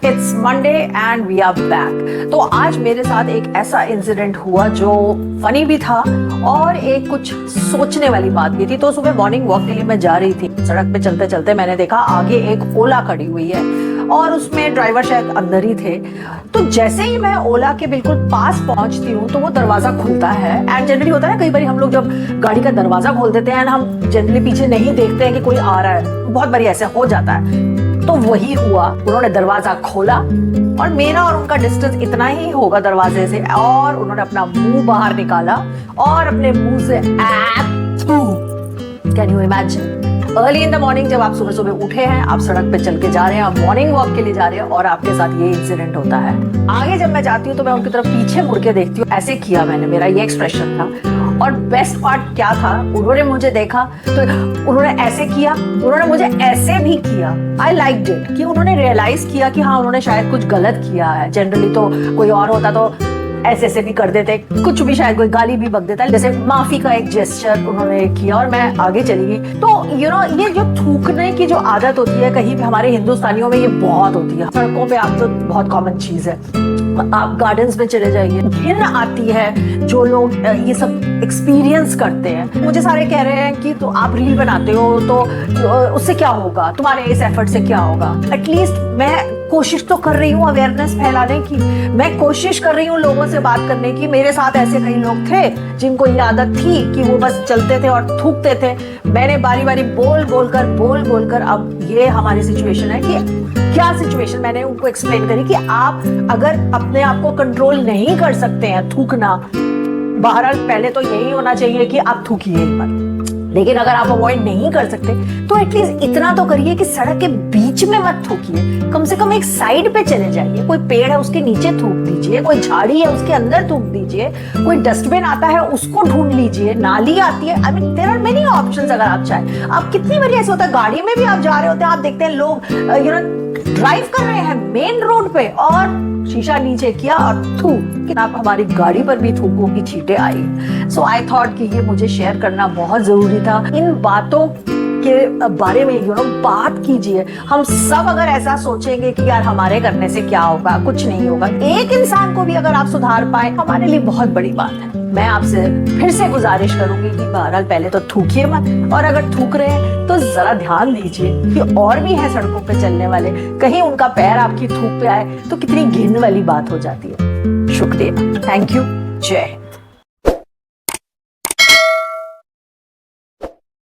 It's Monday and we are back. तो आज मेरे साथ एक ऐसा इंसिडेंट हुआ जो फनी भी था और एक कुछ सोचने वाली बात भी थी। तो सुबह मॉर्निंग वॉक के लिए मैं जा रही थी, सड़क पे चलते चलते मैंने देखा आगे एक ओला खड़ी हुई है और उसमें ड्राइवर शायद अंदर ही थे। तो जैसे ही मैं ओला के बिल्कुल पास पहुंचती हूँ तो वो दरवाजा खुलता है। एंड जनरली होता है ना, कई बार हम लोग जब गाड़ी का दरवाजा खोल देते हैं हम जनरली पीछे नहीं देखते हैं कि कोई आ रहा है, बहुत बार ऐसा हो जाता है। तो वही हुआ, उन्होंने दरवाजा खोला और मेरा और उनका डिस्टेंस इतना ही होगा दरवाजे से, और उन्होंने अपना मुंह बाहर निकाला और अपने मुंह से can you imagine, early in the morning जब आप सुबह सुबह उठे हैं, आप सड़क पे चल के जा रहे हैं, आप मॉर्निंग वॉक के लिए जा रहे हैं और आपके साथ ये इंसिडेंट होता है। आगे जब मैं जाती हूँ तो मैं उनकी तरफ पीछे मुड़ के देखती हूँ, ऐसे किया मैंने, मेरा ये एक्सप्रेशन था। और बेस्ट पार्ट क्या था, उन्होंने मुझे देखा तो उन्होंने ऐसे किया, उन्होंने मुझे ऐसे भी किया। आई लाइक्ड इट कि उन्होंने रियलाइज किया कि हाँ उन्होंने शायद कुछ गलत किया है। जनरली तो कोई और होता तो ऐसे ऐसे भी कर देते, कुछ भी, शायद कोई गाली भी बक देता। जैसे माफी का एक जेस्चर उन्होंने किया और मैं आगे चली गई। तो ये जो थूकने की जो आदत होती है कहीं भी हमारे हिंदुस्तानियों में, ये बहुत होती है। सड़कों पे आप तो बहुत कॉमन चीज है, आप गार्डन्स में चले जाइए, घिन आती है जो लोग ये सब एक्सपीरियंस करते हैं। मुझे सारे कह रहे हैं कि तो आप रील बनाते हो तो उससे क्या होगा, तुम्हारे इस एफर्ट से क्या होगा। एटलीस्ट मैं कोशिश तो कर रही हूँ अवेयरनेस फैलाने की, मैं कोशिश कर रही हूँ लोगों से बात करने की। मेरे साथ ऐसे कई लोग थे जिनको ये आदत थी कि वो बस चलते थे और थूकते थे। मैंने बारी बारी बोल बोलकर अब ये हमारी सिचुएशन है कि क्या सिचुएशन, मैंने उनको एक्सप्लेन करी कि आप अगर अपने आप को कंट्रोल नहीं कर सकते हैं थूकना, बहरहाल पहले तो यही होना चाहिए कि आप थूकिए ही मत, लेकिन अगर आप अवॉइड नहीं कर सकते तो एटलीस्ट इतना तो करिए कि सड़क के बीच में मत थूकिए, कम से कम एक साइड पे चले जाइए। कोई पेड़ है उसके नीचे थूक दीजिए, कोई झाड़ी है उसके अंदर थूक दीजिए, कोई डस्टबिन आता है उसको ढूंढ लीजिए, नाली आती है। I mean there are many options. अगर आप चाहें, आप कितनी बार ऐसा होता है गाड़ी में भी आप जा रहे होते हैं, आप देखते हैं लोग ड्राइव कर रहे हैं मेन रोड पे और शीशा नीचे किया और थूक, आप हमारी गाड़ी पर भी थूकों की छींटे आई। सो आई थॉट कि ये मुझे शेयर करना बहुत जरूरी था। इन बातों के बारे में बात कीजिए। हम सब अगर ऐसा सोचेंगे कि यार हमारे करने से क्या होगा, कुछ नहीं होगा, एक इंसान को भी अगर आप सुधार पाए, हमारे लिए बहुत बड़ी बात है। मैं आपसे फिर से गुजारिश करूंगी कि बहरहाल पहले तो थूकिए मत, और अगर थूक रहे हैं तो जरा ध्यान दीजिए कि और भी है सड़कों पे चलने वाले, कहीं उनका पैर आपकी थूक पे आए तो कितनी घिन वाली बात हो जाती है। शुक्रिया, थैंक यू, जय हिंद।